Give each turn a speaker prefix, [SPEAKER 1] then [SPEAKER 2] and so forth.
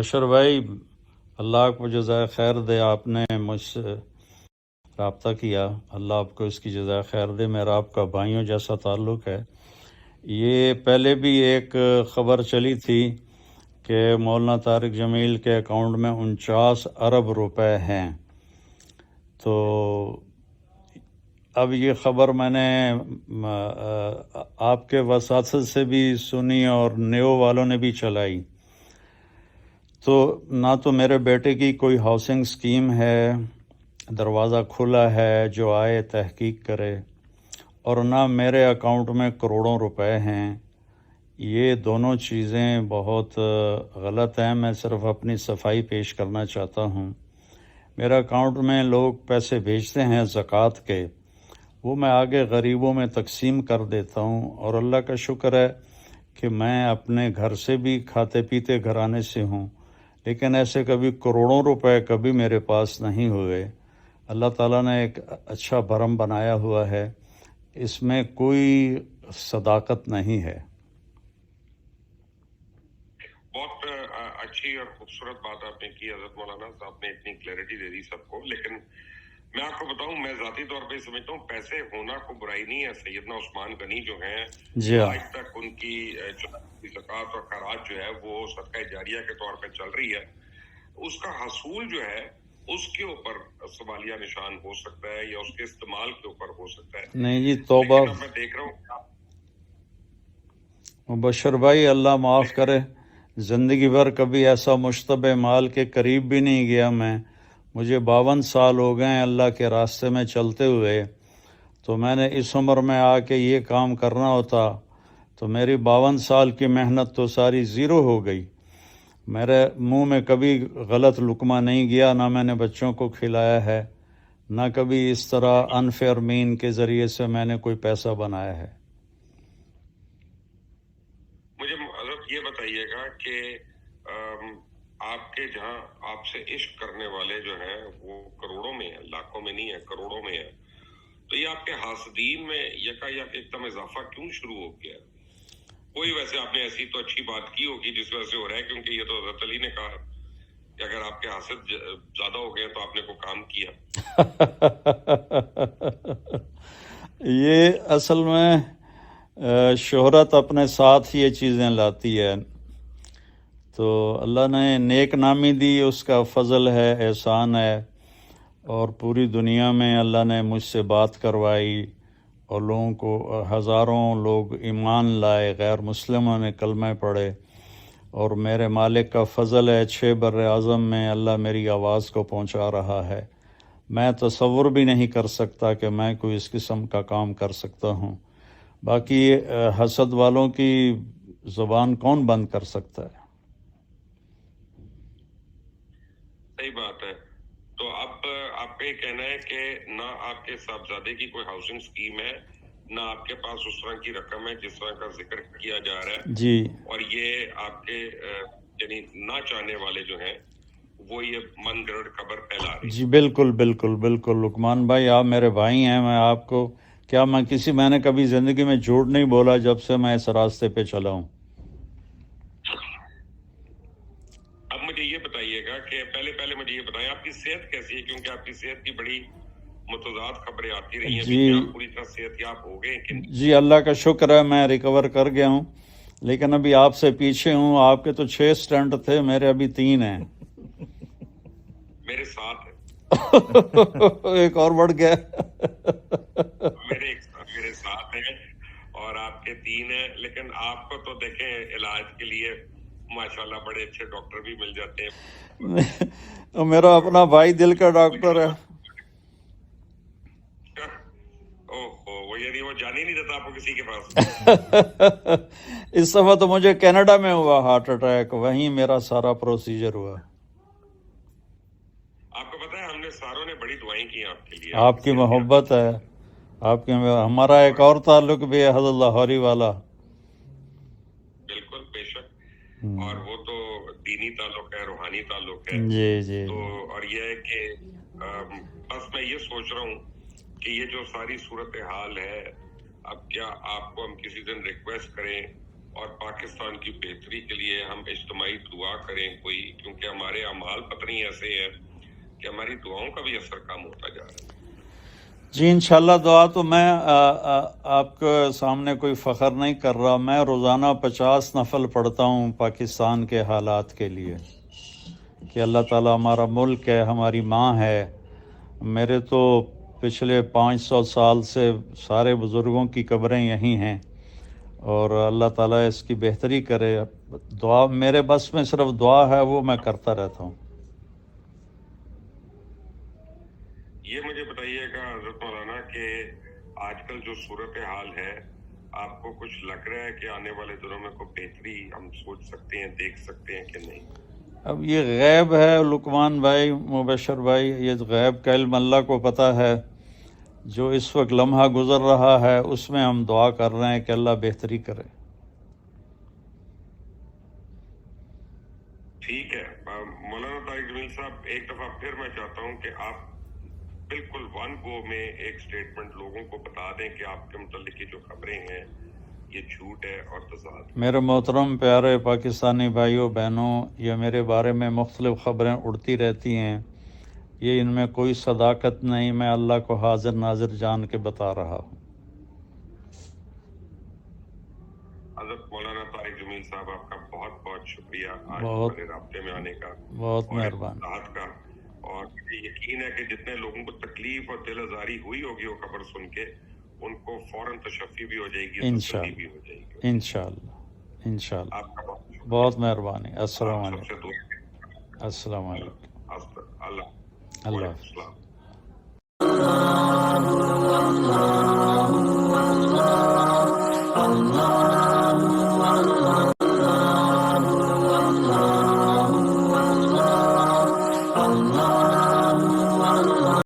[SPEAKER 1] مبشر بھائی، اللہ کو جزائے خیر دے، آپ نے مجھ سے رابطہ کیا، اللہ آپ کو اس کی جزائے خیر دے۔ میرا آپ کا بھائیوں جیسا تعلق ہے۔ یہ پہلے بھی ایک خبر چلی تھی کہ مولانا طارق جمیل کے اکاؤنٹ میں 49 ارب روپے ہیں، تو اب یہ خبر میں نے آپ کے وساطت سے بھی سنی اور نیو والوں نے بھی چلائی۔ تو نہ تو میرے بیٹے کی کوئی ہاؤسنگ سکیم ہے، دروازہ کھلا ہے جو آئے تحقیق کرے، اور نہ میرے اکاؤنٹ میں کروڑوں روپے ہیں۔ یہ دونوں چیزیں بہت غلط ہیں۔ میں صرف اپنی صفائی پیش کرنا چاہتا ہوں۔ میرے اکاؤنٹ میں لوگ پیسے بھیجتے ہیں زکوٰۃ کے، وہ میں آگے غریبوں میں تقسیم کر دیتا ہوں، اور اللہ کا شکر ہے کہ میں اپنے گھر سے بھی کھاتے پیتے گھرانے سے ہوں، لیکن ایسے کبھی کروڑوں روپے کبھی میرے پاس نہیں ہوئے۔ اللہ تعالیٰ نے ایک اچھا بھرم بنایا ہوا ہے، اس میں کوئی صداقت نہیں ہے۔
[SPEAKER 2] بہت اچھی اور خوبصورت بات آپ نے کی حضرت مولانا صاحب نے، اتنی کلیئرٹی دے دی سب کو۔ لیکن میں آپ کو بتاؤں، میں ذاتی طور پہ سمجھتا ہوں پیسے ہونا کو برائی نہیں ہے۔ سیدنا عثمان غنی جو ہیں،
[SPEAKER 1] جی ہاں،
[SPEAKER 2] آج تک ان کی زکوٰۃ اور خراج جو ہے وہ صدقہ جاریہ کے طور پہ چل رہی ہے۔ اس کا حصول جو ہے اس کے اوپر سوالیہ نشان ہو سکتا ہے، یا اس کے استعمال کے اوپر ہو سکتا ہے۔
[SPEAKER 1] نہیں جی، توبہ
[SPEAKER 2] لیکن اب میں دیکھ رہا ہوں
[SPEAKER 1] مبشر بھائی، اللہ معاف کرے، زندگی بھر کبھی ایسا مشتبہ مال کے قریب بھی نہیں گیا میں۔ مجھے 52 سال ہو گئے ہیں اللہ کے راستے میں چلتے ہوئے، تو میں نے اس عمر میں آ کے یہ کام کرنا ہوتا تو میری 52 سال کی محنت تو ساری زیرو ہو گئی۔ میرے منہ میں کبھی غلط لقمہ نہیں گیا، نہ میں نے بچوں کو کھلایا ہے، نہ کبھی اس طرح انفیئر مین کے ذریعے سے میں نے کوئی پیسہ بنایا ہے۔
[SPEAKER 2] مجھے حضرت یہ بتائیے گا کہ آپ کے جہاں آپ سے عشق کرنے والے جو ہیں وہ کروڑوں میں ہیں، لاکھوں میں نہیں ہے، کروڑوں میں ہیں، تو یہ آپ کے حاسدین میں یکایک ایک دم اضافہ کیوں شروع ہو گیا؟ کوئی ویسے آپ نے ایسی تو اچھی بات کی ہوگی جس وجہ سے ہو رہا ہے، کیونکہ یہ تو حضرت علی نے کہا کہ اگر آپ کے حاسد زیادہ ہو گئے تو آپ نے کوئی کام کیا۔
[SPEAKER 1] یہ اصل میں شہرت اپنے ساتھ یہ چیزیں لاتی ہے، تو اللہ نے نیک نامی دی، اس کا فضل ہے، احسان ہے، اور پوری دنیا میں اللہ نے مجھ سے بات کروائی، اور لوگوں کو ہزاروں لوگ ایمان لائے، غیر مسلموں نے کلمہ پڑھے، اور میرے مالک کا فضل ہے، 6 بر اعظم میں اللہ میری آواز کو پہنچا رہا ہے۔ میں تصور بھی نہیں کر سکتا کہ میں کوئی اس قسم کا کام کر سکتا ہوں۔ باقی حسد والوں کی زبان کون بند کر سکتا ہے؟
[SPEAKER 2] صحیح بات ہے۔ تو اب آپ کا یہ کہنا ہے کہ نہ آپ کے صاحبزادے کی کوئی ہاؤسنگ سکیم ہے، نہ آپ کے پاس اس طرح کی رقم ہے جس طرح کا ذکر کیا جا رہا ہے،
[SPEAKER 1] جی، اور
[SPEAKER 2] یہ آپ کے یعنی نہ چاہنے والے جو ہیں وہ یہ من گڑ خبر پھیلا رہے ہیں۔
[SPEAKER 1] جی بالکل بالکل بالکل لقمان بھائی، آپ میرے بھائی ہیں، میں آپ کو کیا، میں نے کبھی زندگی میں جھوٹ نہیں بولا جب سے میں اس راستے پہ چلا ہوں۔
[SPEAKER 2] اب مجھے یہ بتائیے گا کہ پہلے مجھے یہ بتائیں آپ کی صحت کیسی ہے، کیونکہ آپ کی صحت کی بڑی متضاد خبریں آتی رہی ہیں،
[SPEAKER 1] جی
[SPEAKER 2] آپ پوری طرح صحت یاب ہو گئے کہ نہیں؟
[SPEAKER 1] جی اللہ کا شکر ہے، میں ریکور کر گیا ہوں، لیکن ابھی آپ سے پیچھے ہوں۔ آپ کے تو 6 سٹنٹ تھے، میرے ابھی 3 ہیں۔
[SPEAKER 2] میرے 7 ہیں۔
[SPEAKER 1] ایک اور بڑھ گیا۔
[SPEAKER 2] میرے 7 ہیں اور آپ کے 3 ہیں، لیکن آپ کو تو دیکھیں علاج کے لیے ماشاءاللہ بڑے اچھے ڈاکٹر بھی مل جاتے ہیں۔
[SPEAKER 1] میرا اپنا بھائی دل کا ڈاکٹر ہے۔
[SPEAKER 2] یعنی وہ جان ہی نہیں دیتا آپ کو کسی کے پاس۔
[SPEAKER 1] اس دفعہ تو مجھے کینیڈا میں ہوا ہارٹ اٹیک، وہیں میرا سارا پروسیجر ہوا۔
[SPEAKER 2] آپ کو پتا ہے ہم نے ساروں نے بڑی دعائیں کی آپ کے لیے۔
[SPEAKER 1] آپ کی محبت ہے، آپ کی، ہمارا ایک اور تعلق بھی ہے حضرت لاہوری والا۔
[SPEAKER 2] بالکل بے شک، اور وہ تو دینی تعلق ہے، روحانی تعلق ہے۔
[SPEAKER 1] جی جی
[SPEAKER 2] تو اور یہ ہے کہ بس میں یہ سوچ رہا ہوں کہ یہ جو ساری صورتحال ہے، اب کیا آپ کو ہم کسی دن ریکویسٹ کریں اور پاکستان کی بہتری کے لیے ہم اجتماعی دعا کریں کوئی، کیونکہ ہمارے اعمال پتہ نہیں ایسے ہیں کہ ہماری دعاؤں کا بھی اثر کم ہوتا جا رہا ہے۔
[SPEAKER 1] جی انشاءاللہ دعا تو میں آپ کے سامنے کوئی فخر نہیں کر رہا، میں روزانہ 50 نفل پڑھتا ہوں پاکستان کے حالات کے لیے کہ اللہ تعالیٰ ہمارا ملک ہے، ہماری ماں ہے۔ میرے تو پچھلے 500 سال سے سارے بزرگوں کی قبریں یہیں ہیں، اور اللہ تعالیٰ اس کی بہتری کرے۔ دعا میرے بس میں صرف دعا ہے، وہ میں کرتا رہتا ہوں۔
[SPEAKER 2] یہ مجھے بتائیے گا حضرت مولانا کہ آج کل جو صورتحال ہے، آپ کو کچھ لگ رہا ہے کہ آنے والے دنوں میں کوئی بہتری ہم سوچ سکتے ہیں، دیکھ سکتے ہیں کہ نہیں؟
[SPEAKER 1] اب یہ غیب ہے لقمان بھائی، مبشر بھائی، یہ غیب کا علم اللہ کو پتہ ہے۔ جو اس وقت لمحہ گزر رہا ہے اس میں ہم دعا کر رہے ہیں کہ اللہ بہتری کرے۔
[SPEAKER 2] ٹھیک ہے مولانا طارق جمیل صاحب، ایک دفعہ پھر میں چاہتا ہوں کہ آپ بالکل ون گو میں ایک سٹیٹمنٹ لوگوں کو بتا دیں کہ آپ کے متعلق جو خبریں ہیں یہ جھوٹ ہے اور تضاد۔
[SPEAKER 1] میرے محترم پیارے پاکستانی بھائیوں بہنوں، یہ میرے بارے میں مختلف خبریں اڑتی رہتی ہیں، یہ ان میں کوئی صداقت نہیں، میں اللہ کو حاضر ناظر جان کے بتا رہا ہوں۔
[SPEAKER 2] حضرت مولانا طارق جمیل صاحب، آپ کا بہت بہت شکریہ آج
[SPEAKER 1] بہت
[SPEAKER 2] ہمارے رابطے میں آنے کا
[SPEAKER 1] بہت
[SPEAKER 2] اور
[SPEAKER 1] مہربانی۔
[SPEAKER 2] اطلاعات کا، اور مجھے یقین ہے کہ جتنے لوگوں کو تکلیف اور دل آزاری ہوئی ہوگی وہ خبر سن کے، ان کو فوراً تشفی بھی ہو جائے گی، تسلی بھی ہو جائے گی۔
[SPEAKER 1] انشاءاللہ انشاءاللہ۔
[SPEAKER 2] آپ کا بہت شکریہ،
[SPEAKER 1] بہت مہربانی۔ السلام
[SPEAKER 2] آپ سب سے
[SPEAKER 1] علیکم۔
[SPEAKER 2] دعا
[SPEAKER 1] السلام علیکم۔
[SPEAKER 2] اللہ
[SPEAKER 1] اللہ
[SPEAKER 2] وعلیکم
[SPEAKER 1] حافظ۔
[SPEAKER 2] السلام۔